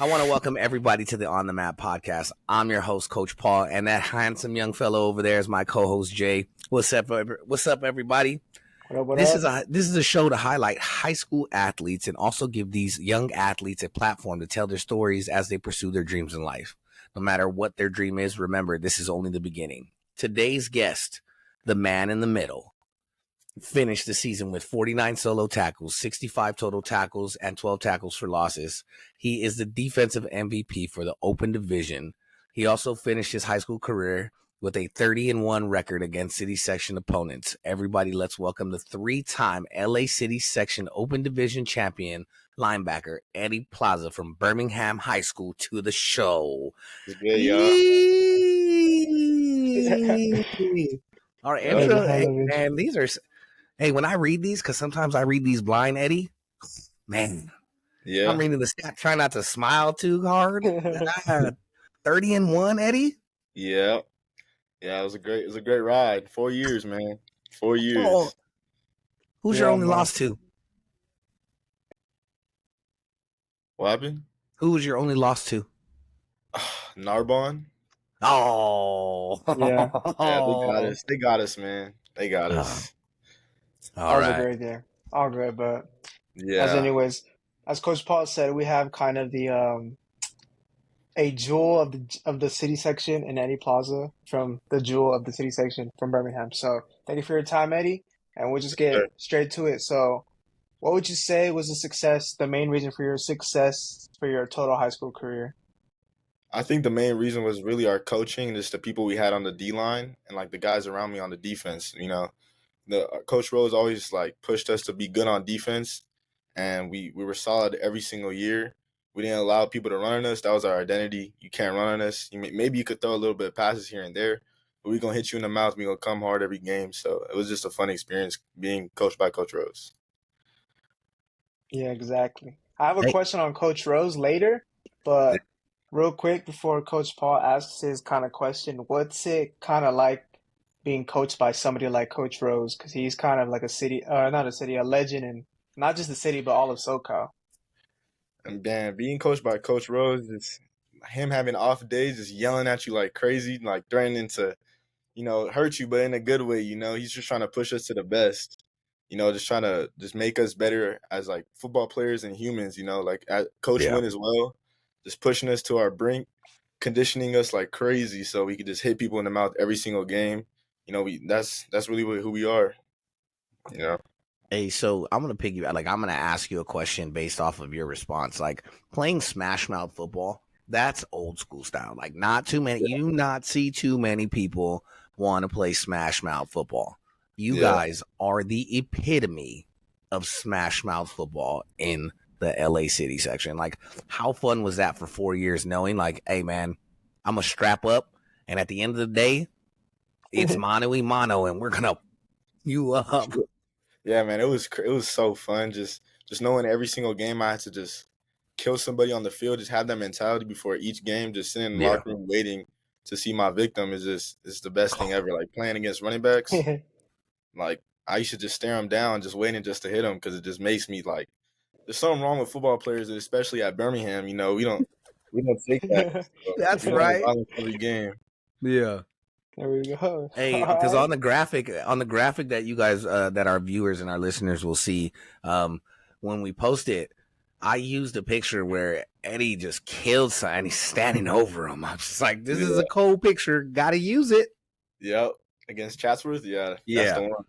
I want to welcome everybody to the On the Map podcast. I'm your host, Coach Paul, and that handsome young fellow over there is my co-host, Jay. What's up, everybody? This is a show to highlight high school athletes and also give these young athletes a platform to tell their stories as they pursue their dreams in life. No matter what their dream is, remember, this is only the beginning. Today's guest, the man in the middle, finished the season with 49 solo tackles, 65 total tackles, and 12 tackles for losses. He is the defensive MVP for the open division. He also finished his high school career with a 30-1 record against city section opponents. Everybody, let's welcome the three-time LA City Section Open Division champion linebacker Eddie Plaza from Birmingham High School to the show. Good, y'all. Our intro, and these are... Hey, when I read these, because sometimes I read these blind, Eddie, man, I'm reading the stat, try not to smile too hard. 30-1, Eddie. Yeah, it was a great ride. 4 years, man. 4 years. Oh. Who's your only loss to? What happened? Who was your only loss to? Narbonne. Oh, yeah, they got us, man. They got us. All right. A great day. All good, but as Coach Paul said, we have kind of the a jewel of the city section in Eddie Plaza from the jewel of the city section from Birmingham. So thank you for your time, Eddie, and we'll just get straight to it. So what would you say was the main reason for your success for your total high school career? I think the main reason was really our coaching, just the people we had on the D-line and like the guys around me on the defense, you know. Coach Rose always like pushed us to be good on defense, and we were solid every single year. We didn't allow people to run on us. That was our identity. You can't run on us. Maybe you could throw a little bit of passes here and there, but we're going to hit you in the mouth. We're going to come hard every game. So it was just a fun experience being coached by Coach Rose. Yeah, exactly. I have a question on Coach Rose later, but real quick before Coach Paul asks his kind of question, what's it kind of like being coached by somebody like Coach Rose, because he's kind of like a legend in not just the city, but all of SoCal. And man, being coached by Coach Rose, is him having off days, just yelling at you like crazy, like threatening to, hurt you, but in a good way, he's just trying to push us to the best, just trying to just make us better as like football players and humans, like Coach Wynn as well, just pushing us to our brink, conditioning us like crazy so we could just hit people in the mouth every single game. That's really who we are. Yeah. Hey, so I'm gonna I'm gonna ask you a question based off of your response. Like playing smash mouth football, that's old school style. Like not too many. You do not see too many people want to play smash mouth football. You guys are the epitome of smash mouth football in the LA City section. Like, how fun was that for 4 years, knowing like, hey man, I'm gonna strap up, and at the end of the day, it's mano-y-mano, and we're gonna you up. Yeah, man, it was so fun. Just knowing every single game I had to just kill somebody on the field, just have that mentality before each game. Just sitting in the locker room waiting to see my victim is the best thing ever. Like playing against running backs, like I used to just stare them down, just waiting just to hit them because it just makes me like. There's something wrong with football players, especially at Birmingham. We don't take that. So that's right. Every game. Yeah. There we go. Hey, because on the graphic that you guys, that our viewers and our listeners will see, when we post it, I used a picture where Eddie just killed something and he's standing over him. I'm just like, this is a cold picture. Got to use it. Yep. Against Chatsworth. Yeah. That's the one.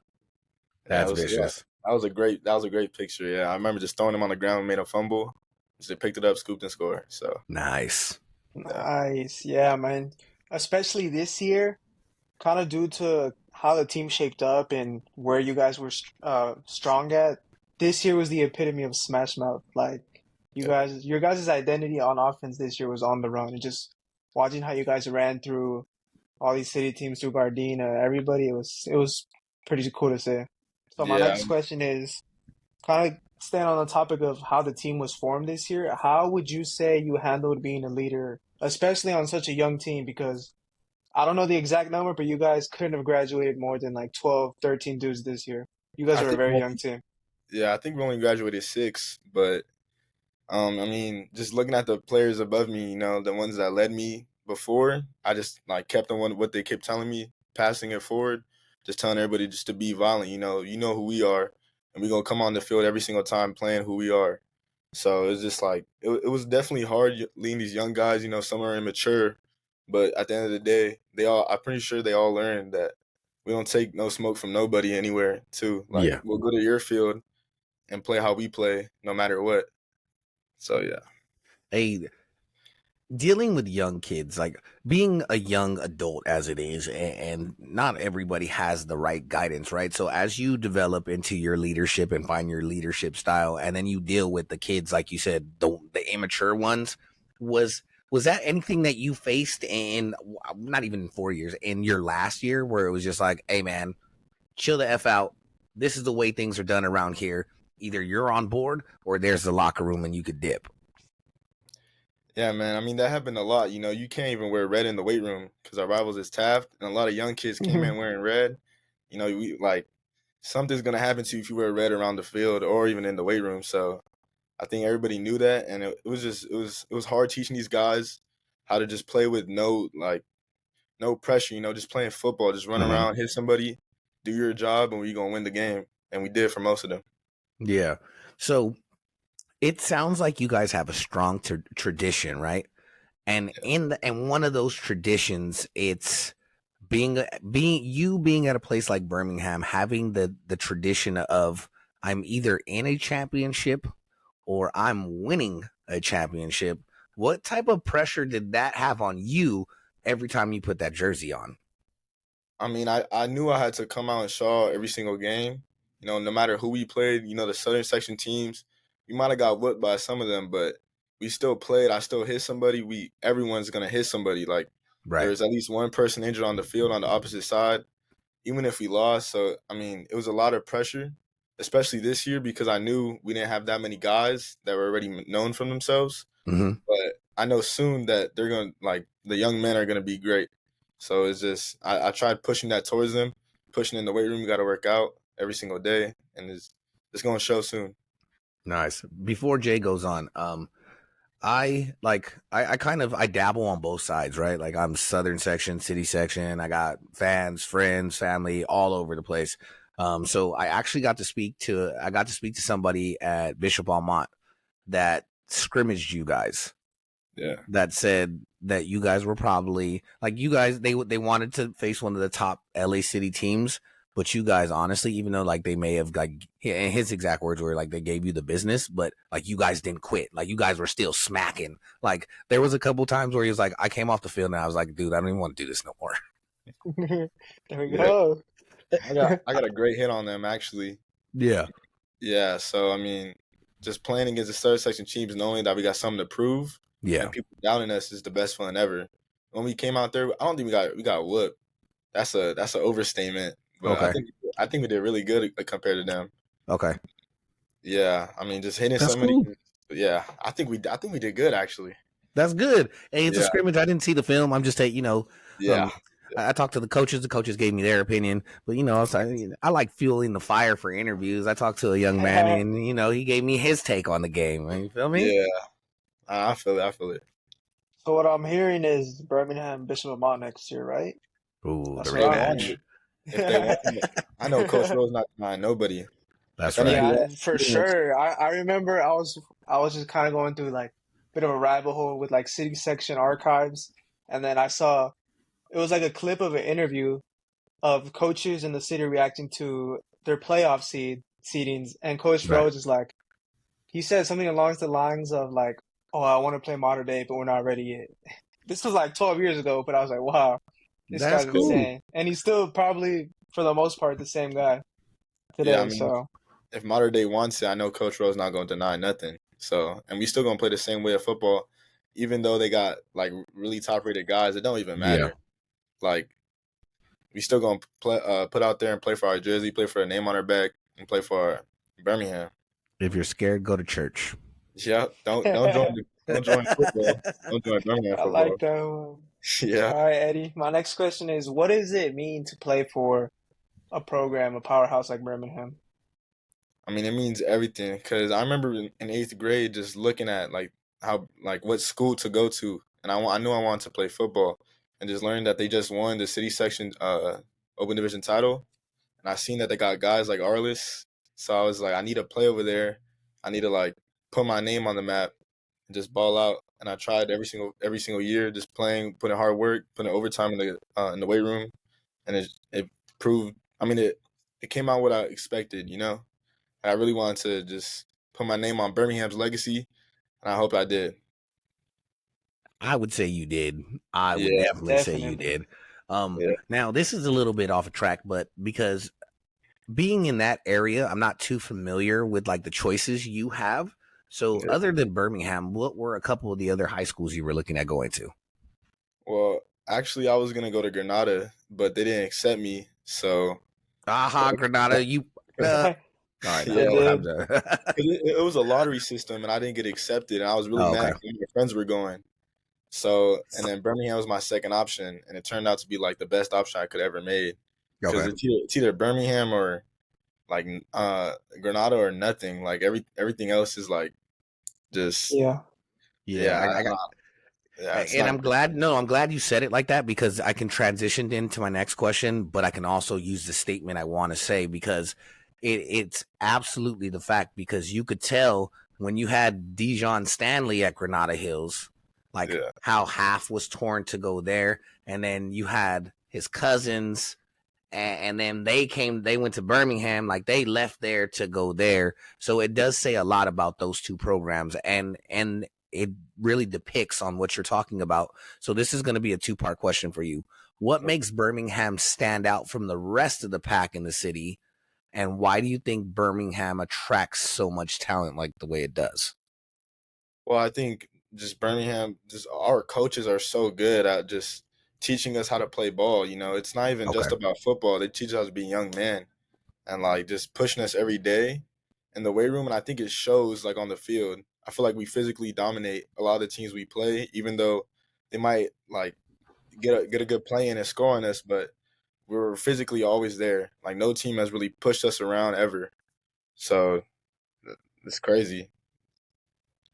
That's vicious. That was a great picture. Yeah. I remember just throwing him on the ground and made a fumble. Just picked it up, scooped and scored. So nice. Nice. Yeah, man. Especially this year. Kind of due to how the team shaped up and where you guys were strong at, this year was the epitome of smash mouth. Like your guys' identity on offense this year was on the run. And just watching how you guys ran through all these city teams, through Gardena, everybody, it was pretty cool to see. So my next question is kind of staying on the topic of how the team was formed this year. How would you say you handled being a leader, especially on such a young team? Because I don't know the exact number, but you guys couldn't have graduated more than like 12, 13 dudes this year. You guys are a very young team. Yeah, I think we only graduated 6, but I mean, just looking at the players above me, the ones that led me before, I just like kept on what they kept telling me, passing it forward, just telling everybody just to be violent. You know who we are, and we're gonna come on the field every single time playing who we are. So it's just like it was definitely hard leading these young guys. Some are immature, but at the end of the day, I'm pretty sure they all learned that we don't take no smoke from nobody anywhere. Too, like Yeah. we'll go to your field and play how we play, no matter what. So yeah. Hey, dealing with young kids, like being a young adult as it is, and not everybody has the right guidance, right? So as you develop into your leadership and find your leadership style, and then you deal with the kids, like you said, the immature ones, was that anything that you faced in, not even 4 years, in your last year, where it was just like, hey man, chill the F out. This is the way things are done around here. Either you're on board or there's the locker room and you could dip. Yeah, man. I mean, that happened a lot. You can't even wear red in the weight room because our rivals is Taft, and a lot of young kids came in wearing red. We like something's gonna happen to you if you wear red around the field or even in the weight room. So I think everybody knew that, and it was hard teaching these guys how to just play with no pressure. Just playing football, just run Mm-hmm. around, hit somebody, do your job, and we're gonna win the game. And we did for most of them. Yeah. So it sounds like you guys have a strong tradition, right? And and one of those traditions, it's being at a place like Birmingham, having the tradition of I'm either in a championship or I'm winning a championship. What type of pressure did that have on you every time you put that jersey on? I mean, I knew I had to come out and show every single game. No matter who we played, the Southern Section teams, we might have got whipped by some of them, but we still played. I still hit somebody. Everyone's gonna hit somebody. Like Right. there's at least one person injured on the field on the opposite side, even if we lost. So I mean, it was a lot of pressure, especially this year because I knew we didn't have that many guys that were already known for themselves. Mm-hmm. But I know soon that they're gonna like the young men are gonna be great. So it's just I tried pushing that towards them, pushing in the weight room. You got to work out every single day, and it's gonna show soon. Nice. Before Jay goes on, I kind of I dabble on both sides, right? Like I'm Southern section, city section. I got fans, friends, family all over the place. So I actually got to speak to somebody at Bishop Almont that scrimmaged you guys. Yeah. That said that you guys were probably like you guys they wanted to face one of the top LA City teams, but you guys honestly, even though like they may have like and his exact words were like they gave you the business, but like you guys didn't quit. Like you guys were still smacking. Like there was a couple times where he was like, I came off the field and I was like, dude, I don't even want to do this no more. There we Yeah. go. I got a great hit on them actually. Yeah. Yeah. So I mean, just playing against the third section teams, knowing that we got something to prove, Yeah. and people doubting us is the best feeling ever. When we came out there, I don't think we got whooped. That's an overstatement. But Okay. I think we did really good compared to them. Okay. Yeah, I mean, just hitting That's somebody. cool. Yeah, I think we did good actually. That's good. Hey, it's a Yeah, scrimmage. I didn't see the film. I'm just saying, yeah, I talked to the coaches. The coaches gave me their opinion, but I like fueling the fire for interviews. I talked to a young man, and he gave me his take on the game. You feel me? yeah. I feel it. I feel it. So what I'm hearing is Birmingham Bishop Amont next year, right? Ooh, the That's If what they I'm want rematch. hearing. it, if they want it, I know Coach Rose not denying nobody. That's If right. anybody Yeah, wants for to, sure. I remember I was just kind of going through like a bit of a rabbit hole with like city section archives, and then I saw it was like a clip of an interview of coaches in the city reacting to their playoff seedings, and Coach Right. Rose is like he said something along the lines of like, "Oh, I want to play modern day, but we're not ready yet." This was like 12 years ago, but I was like, "Wow, this That's guy's cool. insane," and he's still probably for the most part the same guy yeah, I today. mean, So. if Modern Day wants it, I know Coach Rose not going to deny nothing. So, and we still gonna play the same way of football, even though they got like really top rated guys. It don't even Yeah. matter. Like we still gonna play, put out there and play for our jersey, play for a name on our back, and play for our Birmingham. If you're scared, go to church. Yeah, don't join football. Don't join Birmingham I football. like that one. Yeah, All right, Eddie. My next question is, what does it mean to play for a program, a powerhouse like Birmingham? I mean, it means everything because I remember in eighth grade just looking at like how like what school to go to, and I knew I wanted to play football, and just learning that they just won the city section open division title, and I seen that they got guys like Arliss, so I was like, I need to play over there, I need to like put my name on the map and just ball out, and I tried every single year, just playing, putting hard work, putting overtime in the weight room, and it proved. I mean, it came out what I expected, you know. I really wanted to just put my name on Birmingham's legacy, and I hope I did. I would say you did. I would Yeah, definitely say you Definitely. did. yeah, Now this is a little bit off a track, but because being in that area, I'm not too familiar with like the choices you have. So yeah. other than Birmingham, what were a couple of the other high schools you were looking at going to? Well, actually, I was gonna go to Granada, but they didn't accept me. So Aha, Granada, you. All right, They yeah, no, did. it was a lottery system, and I didn't get accepted, and I was really oh, mad okay, because my friends were going. So, and then Birmingham was my second option, and it turned out to be like the best option I could ever made because okay, it's either Birmingham or like Granada or nothing. Like everything else is like just Yeah. yeah. yeah, I got. yeah. It's And not I'm glad. No, I'm glad you said it like that because I can transition into my next question, but I can also use the statement I want to say because it's absolutely the fact because you could tell when you had Dijon Stanley at Granada Hills, like yeah. how half was torn to go there, and then you had his cousins, and then they went to Birmingham, like they left there to go there. So it does say a lot about those two programs, and it really depicts on what you're talking about. So this is going to be a two-part question for you. What makes Birmingham stand out from the rest of the pack in the city? And why do you think Birmingham attracts so much talent like the way it does? Well, I think just Birmingham, just our coaches are so good at just teaching us how to play ball. You know, it's not even Okay. just about football. They teach us to be young men and like just pushing us every day in the weight room. And I think it shows like on the field. I feel like we physically dominate a lot of the teams we play, even though they might like get a good play in and score on us, but we're physically always there. Like no team has really pushed us around ever. So it's crazy.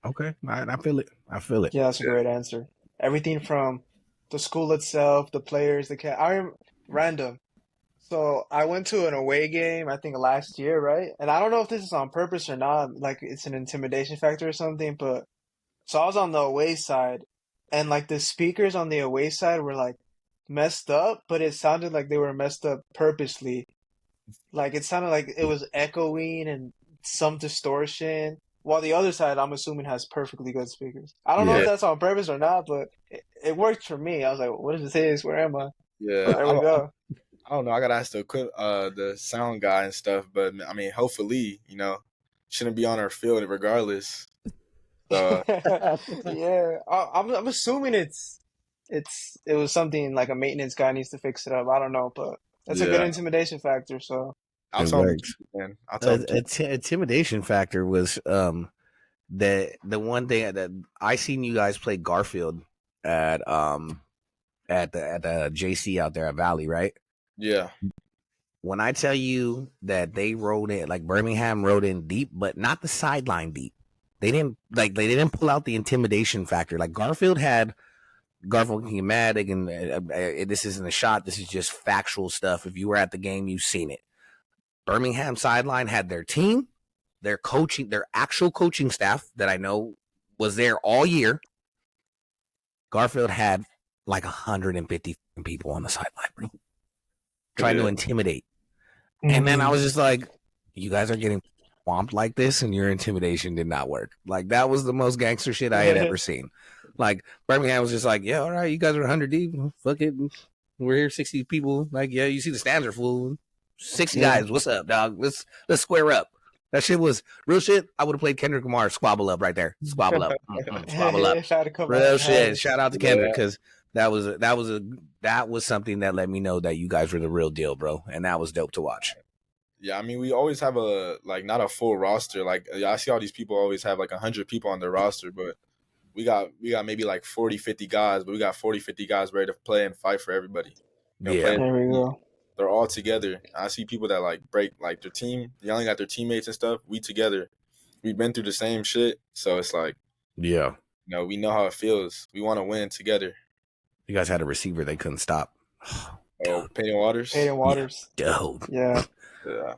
Okay. I feel it. I feel it. Yeah, that's a great answer. Everything from the school itself, the players, the cat. Random. So I went to an away game, I think last year, right? And I don't know if this is on purpose or not, like it's an intimidation factor or something, but so I was on the away side and like the speakers on the away side were like messed up, but it sounded like they were messed up purposely. Like it sounded like it was echoing and some distortion. While the other side, I'm assuming, has perfectly good speakers. I don't know if Yeah. Yeah, that's on purpose or not, but it worked for me. I was like, what does it say? Where am I? yeah. There we go. I don't know. I gotta ask the sound guy and stuff, but I mean, hopefully, you know, shouldn't be on our field regardless. So Yeah, I'm assuming it was something like a maintenance guy needs to fix it up. I don't know, but that's a good yeah, intimidation factor. So I'll It tell him to works. keep it in. I'll tell him to keep. Intimidation factor was the one thing that I seen you guys play Garfield at at the JC out there at Valley, right? Yeah, When I tell you that they rode in, like Birmingham rode in deep, but not the sideline deep. They didn't pull out the intimidation factor. Like Garfield can get mad. They can. This isn't a shot. This is just factual stuff. If you were at the game, you've seen it. Birmingham sideline had their team, their coaching, their actual coaching staff that I know was there all year. Garfield had like 150 people on the sideline, bro, trying to yeah, intimidate. And then I hmm was just like, you guys are getting swamped like this, and your intimidation did not work. Like, that was the most gangster shit I had ever seen. Like, Birmingham was just like, yeah, all right, you guys are 100 deep. Fuck it. We're here, 60 people. Like, yeah, you see the stands are full. 60 Yeah. guys. What's up, dog? Let's square up. That shit was real shit. I would have played Kendrick Lamar, squabble up right there. Squabble up. Squabble up. If I had to come out Real and have shit. it. Shout out to Kendrick yeah, because that was something that let me know that you guys were the real deal, bro. And that was dope to watch. yeah. I mean, we always have a like not a full roster. Like I see all these people always have like 100 people on their roster, but we got maybe like 40, 50 guys, but we got 40, 50 guys ready to play and fight for everybody. You know, Yeah. play. There we go. they're all together. I see people that like break like their team, yelling at their teammates and stuff. We together. We've been through the same shit, so it's like, Yeah. we know how it feels. We want to win together. You guys had a receiver they couldn't stop. Oh, Peyton Waters. Peyton Waters. Yeah, dope. Yeah. Yeah.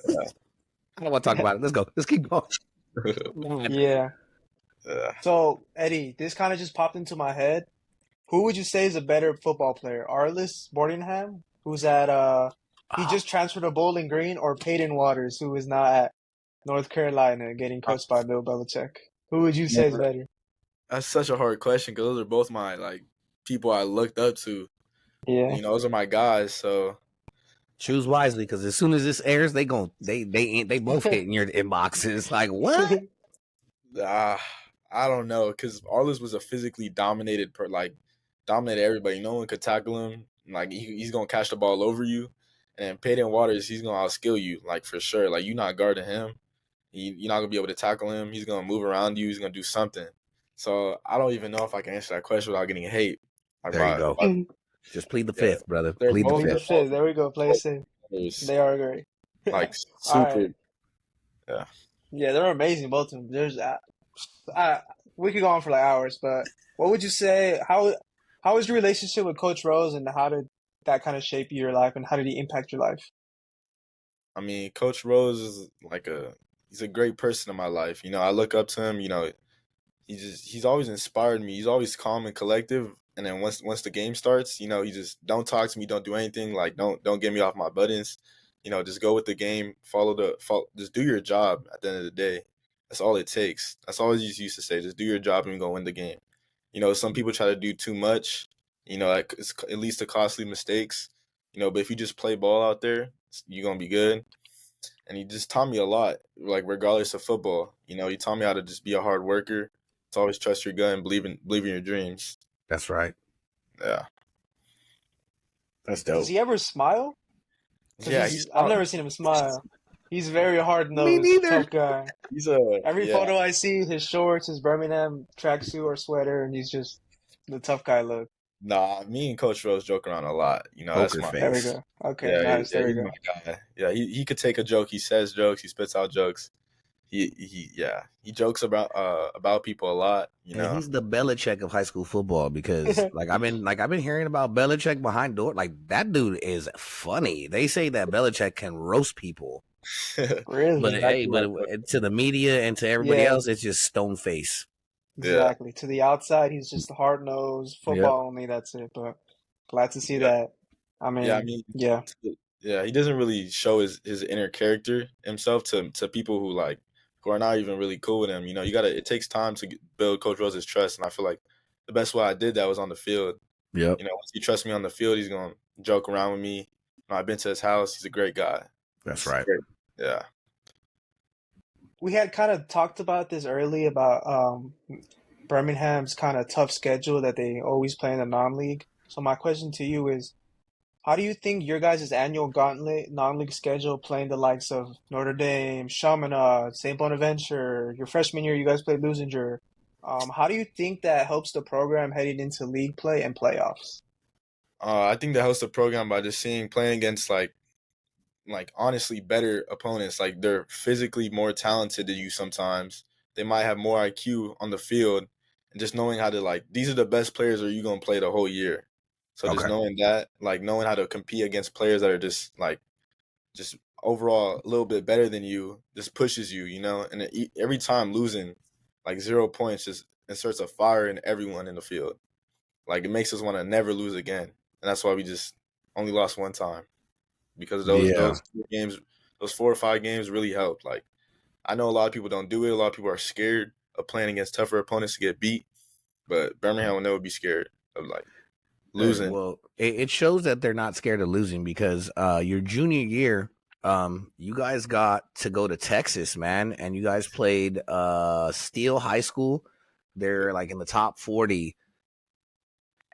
I don't want to talk about it. Let's go. Let's keep going. Yeah. Yeah. So, Eddie, this kind of just popped into my head. Who would you say is a better football player? Arliss Boardingham, who's at he just transferred to Bowling Green, or Peyton Waters, who is now at North Carolina getting coached by Bill Belichick? Who would you say is better? That's such a hard question because those are both my like people I looked up to. Yeah. Those are my guys. So choose wisely, because as soon as this airs, they both hit in your inboxes. Like what? I don't know, because Arliss was a physically dominated dominated everybody. No one could tackle him. Like he's gonna catch the ball over you, and then Peyton Waters, he's gonna outskill you, like for sure. Like you're not guarding him, you're not gonna be able to tackle him. He's gonna move around you. He's gonna do something. So I don't even know if I can answer that question without getting hate. Like, there you go. Just plead the fifth, brother. Plead the fifth. There we go. Play safe. They are great. Like super. Right. Yeah. Yeah, they're amazing, both of them. There's we could go on for like hours, but what would you say? How was your relationship with Coach Rose, and how did that kind of shape your life, and how did he impact your life? I mean, Coach Rose is he's a great person in my life. I look up to him. He's always inspired me. He's always calm and collective. And then once the game starts, he just don't talk to me, don't do anything. Like don't get me off my buttons. Just go with the game, just do your job at the end of the day. That's all it takes. That's all he used to say. Just do your job and you're going to win the game. Some people try to do too much. It leads to costly mistakes. But if you just play ball out there, you're going to be good. And he just taught me a lot, like regardless of football. He taught me how to just be a hard worker. To always trust your gut and believe in your dreams. That's right. Yeah. That's dope. Does he ever smile? Yeah, I've never seen him smile. He's very hard-nosed, tough guy. He's every photo I see, his shorts, his Birmingham tracksuit or sweater, and he's just the tough guy look. Nah, me and Coach Rose joke around a lot. That's my face. There we go. Okay, nice. There we go. My guy. Yeah, he could take a joke. He says jokes. He spits out jokes. He jokes about people a lot. And he's the Belichick of high school football, because I've been hearing about Belichick behind door. Like, that dude is funny. They say that Belichick can roast people. Really? But to the media and to everybody else, it's just stone face. Exactly. To the outside, he's just hard nosed, football only. That's it. But glad to see that. Yeah. He doesn't really show his inner character himself to people who are not even really cool with him. It takes time to build Coach Rose's trust, and I feel like the best way I did that was on the field. Yeah. Once he trusts me on the field, he's gonna joke around with me. I've been to his house. He's a great guy. That's right. Great. Yeah. We had kind of talked about this early about Birmingham's kind of tough schedule that they always play in the non-league. So my question to you is, how do you think your guys' annual gauntlet non-league schedule, playing the likes of Notre Dame, Chaminade, St. Bonaventure, your freshman year you guys played Lusinger, how do you think that helps the program heading into league play and playoffs? I think that helps the program by just playing against honestly better opponents. Like, they're physically more talented than you sometimes. They might have more IQ on the field, and just knowing how to these are the best players are you going to play the whole year. So just knowing that, knowing how to compete against players that are just overall a little bit better than you, just pushes you, and every time losing 0 points just inserts a fire in everyone in the field. It makes us want to never lose again. And that's why we just only lost one time, because those games, those 4 or 5 games really helped. I know a lot of people don't do it. A lot of people are scared of playing against tougher opponents to get beat, but Birmingham will never be scared of losing. Well, it shows that they're not scared of losing, because your junior year, you guys got to go to Texas, man, and you guys played Steele High School. They're in the top 40,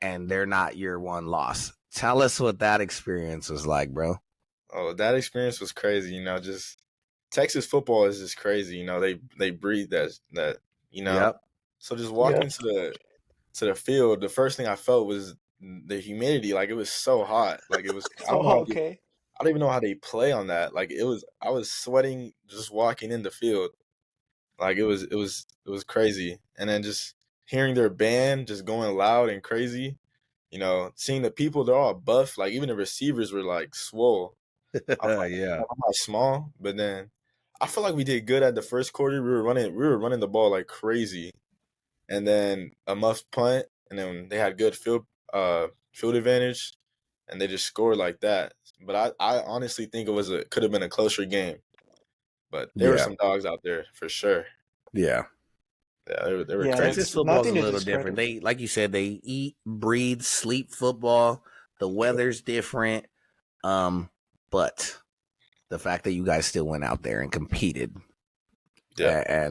and they're not your one loss. Tell us what that experience was like, bro. Oh, that experience was crazy. Just Texas football is just crazy. They breathe that. Yep. So just walking to the field, the first thing I felt was the humidity, like it was so hot. Like it was, Oh, okay. I don't even know how they play on that. Like I was sweating just walking in the field. Like it was crazy. And then just hearing their band just going loud and crazy, seeing the people, they're all buff. Like even the receivers were like swole. I'm like, Yeah. I'm not small, but then I feel like we did good at the first quarter. We were running the ball like crazy, and then a muffed punt, and then they had good field advantage, and they just scored like that. But I honestly think could have been a closer game. But there were Yeah. some dogs out there for sure. Yeah. Yeah, they were Yeah, crazy. Texas football is a nothing to little discredit. different. They, like you said, they eat, breathe, sleep football. The weather's different. But the fact that you guys still went out there and competed, Yeah,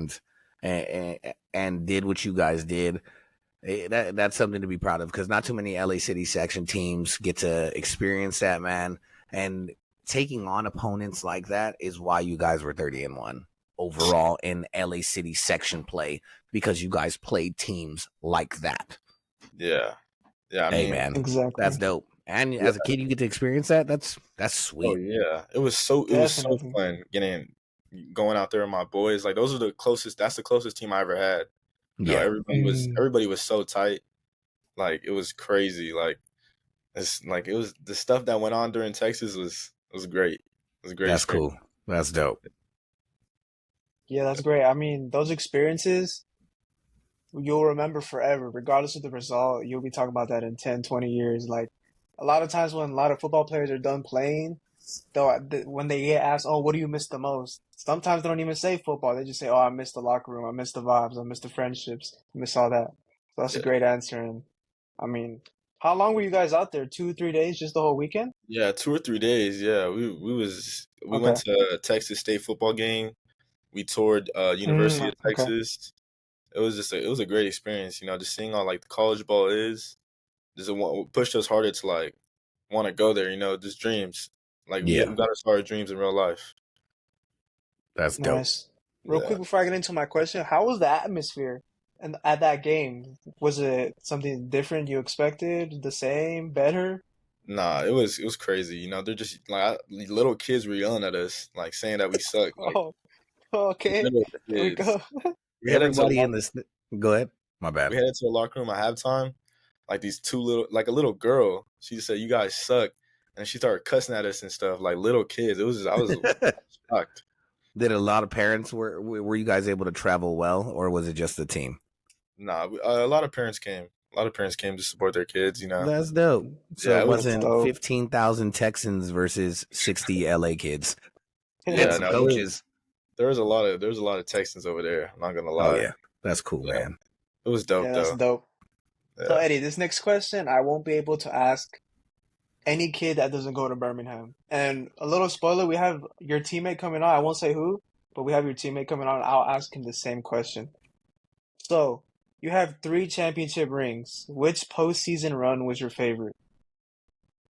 and did what you guys did, that's something to be proud of, because not too many LA City section teams get to experience that, man. And taking on opponents like that is why you guys were 30-1 overall in LA City section play, because you guys played teams like that. yeah. I Hey, mean, man, Exactly. that's dope. And as a kid, you get to experience that. That's sweet. oh yeah, it was so Definitely. fun going out there with my boys. Like those are the closest. That's the closest team I ever had. Yeah. Everybody was so tight. Like it was crazy. Like it was the stuff that went on during Texas was great. It was a great That's experience. cool. That's dope. Yeah, that's great. I mean, those experiences you'll remember forever, regardless of the result. You'll be talking about that in 10, 20 years. Like a lot of times when a lot of football players are done playing, when they get asked, "Oh, what do you miss the most?" Sometimes they don't even say football. They just say, "Oh, I miss the locker room. I miss the vibes. I miss the friendships. I miss all that." So that's a Yeah. great answer. And I mean, how long were you guys out there? 2, 3 days, just the whole weekend? Yeah, 2 or 3 days. Yeah, we went Okay. to a Texas State football game. We toured University of Okay. Texas. It was a great experience. Just seeing how like the college ball is. Just pushed us harder to like want to go there. Just dreams. Like Yeah, we got to start our dreams in real life. that's dope. Nice. Real Yeah. quick before I get into my question, how was the atmosphere and at that game? Was it something different you expected? The same? Better? Nah, it was crazy. They're just like little kids were yelling at us, like saying that we suck. Like Oh, okay. little There we kids. go. We headed into the Everybody in locker, this. Go ahead. My bad. we headed to the locker room at halftime. Like these like a little girl. She said, "You guys suck," and she started cussing at us and stuff. Like little kids. I was shocked. Did a lot of parents were you guys able to travel well, or was it just the team? Nah, a lot of parents came. A lot of parents came to support their kids. That's dope. So Yeah, it it was. That's wasn't dope. 15,000 Texans versus 60 LA kids and Yeah, some no, coaches. there was a lot of Texans over there. I'm not gonna Oh lie. yeah, that's cool, Yeah, man. it was dope Yeah, that's though. dope. So, Yeah. Eddie, this next question, I won't be able to ask any kid that doesn't go to Birmingham. And a little spoiler, we have your teammate coming on. I won't say who, but we have your teammate coming on. I'll ask him the same question. So, you have 3 championship rings. Which postseason run was your favorite?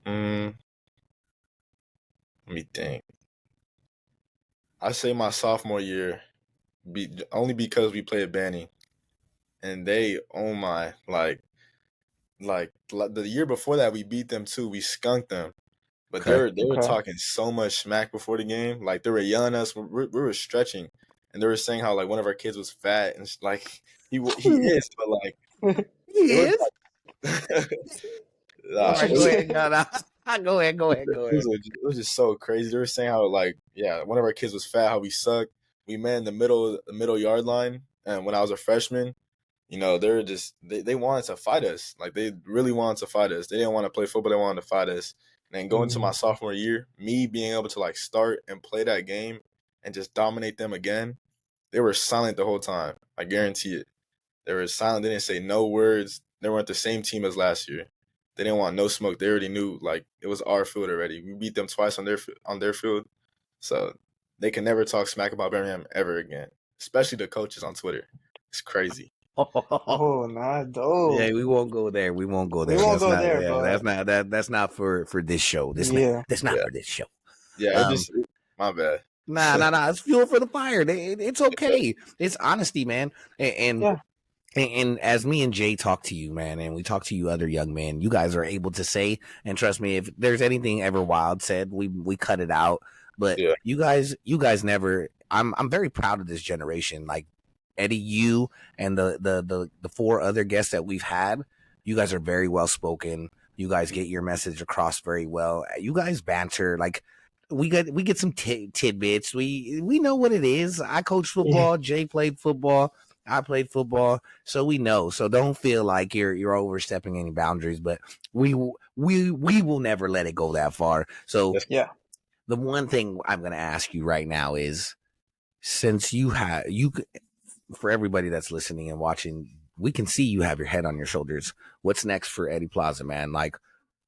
Let me think. I say my sophomore year, only because we played Banny, and they, oh my, like the year before that we beat them too. We skunked them, but Okay. they were Okay. talking so much smack before the game. Like they were yelling at us. We were stretching, and they were saying how like one of our kids was fat, and like he is, but like He it was. is. All Nah, right, go ahead. No, no. Go ahead. Go ahead. Go ahead. it was just so crazy. They were saying how like one of our kids was fat, how we sucked. We met in the middle yard line, and when I was a freshman, they were just they wanted to fight us. Like they really wanted to fight us. They didn't want to play football. They wanted to fight us. And then going to my sophomore year, me being able to like start and play that game and just dominate them again, they were silent the whole time. I guarantee it. They were silent. They didn't say no words. They weren't the same team as last year. They didn't want no smoke. They already knew like it was our field already. We beat them twice on their field, so they can never talk smack about Birmingham ever again. Especially the coaches on Twitter. It's crazy. Oh, not Yeah, dope. we won't go there. We won't go We there. won't That's go not. there, Yeah, but that's not for this show. yeah. That's not Yeah, for this show. yeah. My bad. Nah. It's fuel for the fire. It's okay. It's honesty, man. And Yeah. And as me and Jay talk to you, man, and we talk to you other young men, you guys are able to say, and trust me, if there's anything ever Wild said, we cut it out. But Yeah. you guys never. I'm very proud of this generation. Like Eddie, you and the four other guests that we've had, you guys are very well spoken. You guys get your message across very well. You guys banter like we get some tidbits. We know what it is. I coach football. Jay played football. I played football, so we know. So don't feel like you're overstepping any boundaries. But we will never let it go that far. So Yeah. the one thing I'm going to ask you right now is, since for everybody that's listening and watching, we can see you have your head on your shoulders. What's next for Eddie Plaza, man? Like,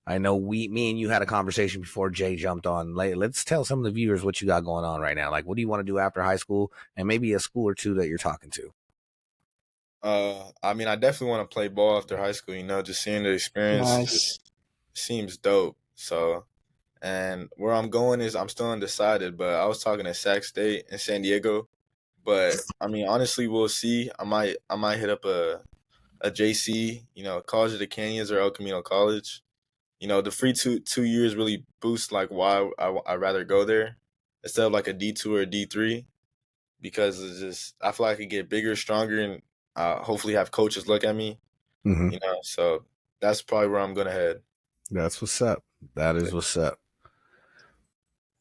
I know me and you had a conversation before Jay jumped on. Let's tell some of the viewers what you got going on right now. Like, what do you want to do after high school, and maybe a school or two that you're talking to? I mean, I definitely want to play ball after high school. Just seeing the experience Nice. just seems dope. So, and where I'm going is I'm still undecided. But I was talking to Sac State in San Diego. But I mean, honestly, we'll see. I might hit up a JC, College of the Canyons or El Camino College. The free two years really boosts like why I rather go there instead of like a D2 or a D3, because it's just I feel like I could get bigger, stronger, and hopefully have coaches look at me. Mm-hmm. So that's probably where I'm gonna head. That's what's up. That is what's up.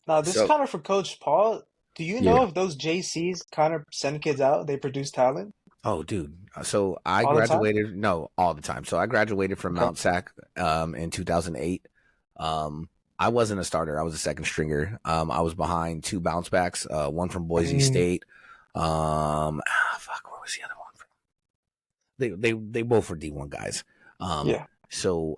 Now, this is So kind of for Coach Paul. Do you know if those JCs kind of send kids out? They produce talent Oh, dude. So I all the time? graduated, no, all the time. So I graduated from Okay. Mount Sac in 2008. I wasn't a starter. I was a second stringer. I was behind two bounce backs, one from Boise State. Fuck, where was the other one from? They both were D1 guys. Yeah. So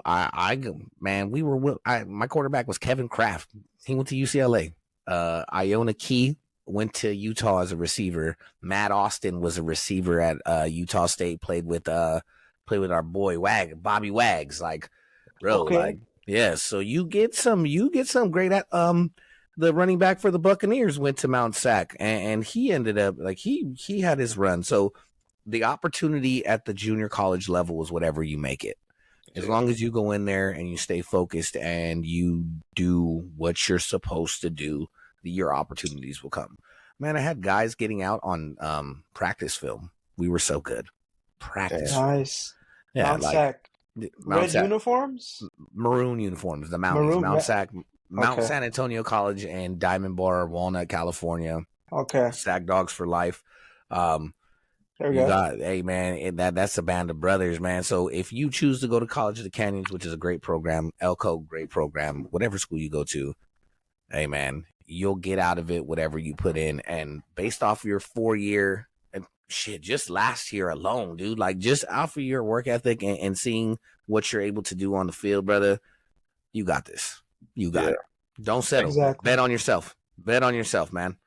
man, my quarterback was Kevin Kraft. He went to UCLA. Iona Key went to Utah as a receiver. Matt Austin was a receiver at Utah State. Played with our boy Bobby Wags. Like, bro, Okay. like, yeah. So you get some great at the running back for the Buccaneers went to Mount Sac, and he ended up like he had his run. So the opportunity at the junior college level is whatever you make it. As long as you go in there and you stay focused and you do what you're supposed to do, your opportunities will come. Man, I had guys getting out on practice film. We were so good. Practice film. Nice. Yeah, Mount like Sac. Mount Red Sac, uniforms? maroon uniforms, the Mounties, Maroon. Mount Sac, Mount Okay. San Antonio College, and Diamond Bar, Walnut, California. Okay. Sac Dogs for life. There we You go. got, hey man, that's a band of brothers, man. So if you choose to go to College of the Canyons, which is a great program, Elko, great program, whatever school you go to, hey man, you'll get out of it whatever you put in. And based off your 4 year and shit, just last year alone, dude, like just off of your work ethic and seeing what you're able to do on the field, brother, you got this. You got it. Don't settle. Exactly. Bet on yourself. Bet on yourself, man.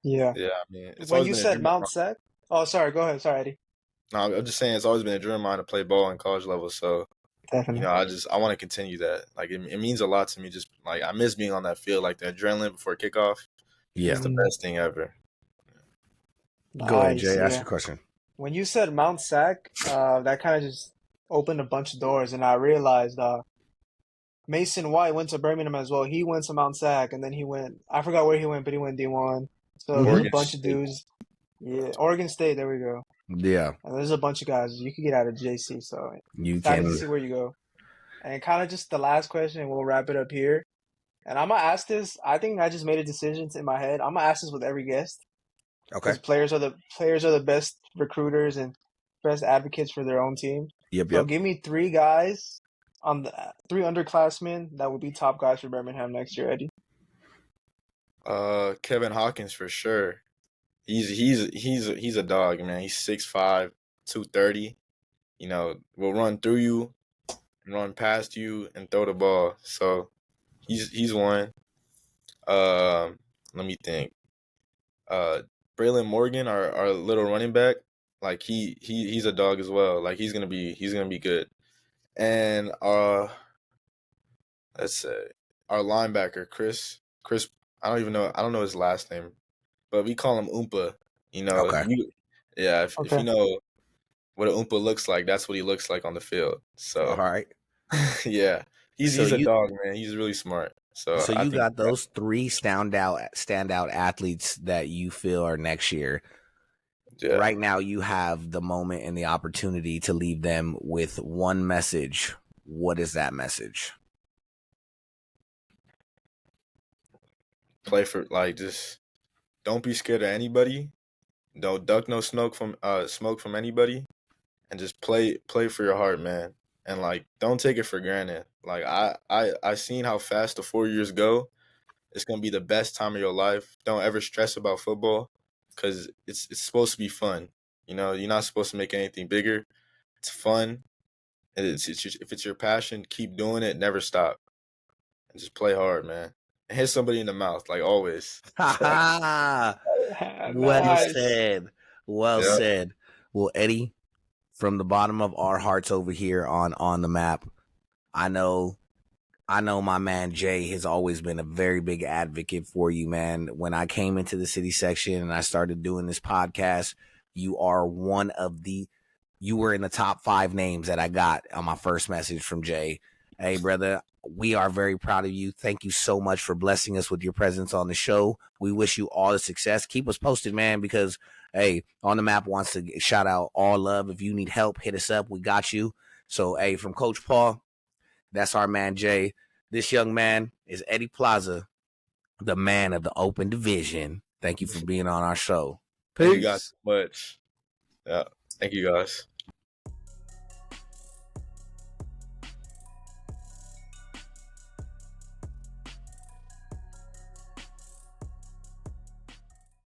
Yeah. Yeah, I mean, it's When always you been a said dream of Mount mine. Sac, oh, sorry, go ahead. Sorry, Eddie. No, I'm just saying it's always been a dream of mine to play ball in college level. So Definitely. I want to continue that. Like it means a lot to me. Just like I miss being on that field, like the adrenaline before kickoff. Yeah. It's the best thing ever. Go ahead, Nice. Jay. Ask Yeah. your question. When you said Mount Sac, that kind of just opened a bunch of doors, and I realized Mason White went to Birmingham as well. He went to Mount Sac, and then I forgot where he went, but he went D1. So there's a Oregon bunch of State. dudes. Yeah, Oregon State, there we go. Yeah. And there's a bunch of guys you could get out of JC, so You excited to can. see where you go. And kind of just the last question, and we'll wrap it up here. And I'm gonna ask this. I think I just made a decision in my head. I'm gonna ask this with every guest Okay. because players are the best recruiters and best advocates for their own team. Yep. So Yep. give me three guys on the three underclassmen that would be top guys for Birmingham next year, Eddie. Kevin Hawkins for sure. He's a dog, man. He's 6'5", 230. Will run through you, run past you, and throw the ball. So he's one. Let me think. Braylon Morgan, our little running back, like he's a dog as well. Like he's gonna be good. And let's say our linebacker Chris. I don't know his last name, but we call him Oompa. Okay. If Okay. you know what an Oompa looks like, that's what he looks like on the field. All So right. yeah, So he's a you dog, man. He's really smart. So so I you think got those three standout athletes that you feel are next year. yeah, Right now, you have the moment and the opportunity to leave them with one message. What is that message? play for just don't be scared of anybody. Don't duck no smoke from anybody, and just play for your heart, man. And don't take it for granted. I seen how fast the 4 years go. It's gonna be the best time of your life. Don't ever stress about football, because it's supposed to be fun. You're not supposed to make anything bigger. It's fun. If it's your passion, keep doing it. Never stop, and just play hard, man. And hit somebody in the mouth, like always. Well Nice. said. Well Yeah. said. Well, Eddie, from the bottom of our hearts over here on the map, I know my man Jay has always been a very big advocate for you, man. When I came into the city section and I started doing this podcast, you were in the top 5 names that I got on my first message from Jay. Hey, brother, we are very proud of you. Thank you so much for blessing us with your presence on the show. We wish you all the success. Keep us posted, man, because, hey, On the Map wants to shout out all love. If you need help, hit us up. We got you. So, hey, from Coach Paul, that's our man, Jay. This young man is Eddie Plaza, the man of the open division. Thank you for being on our show. Thank you guys Peace. so much. Yeah. Thank you guys.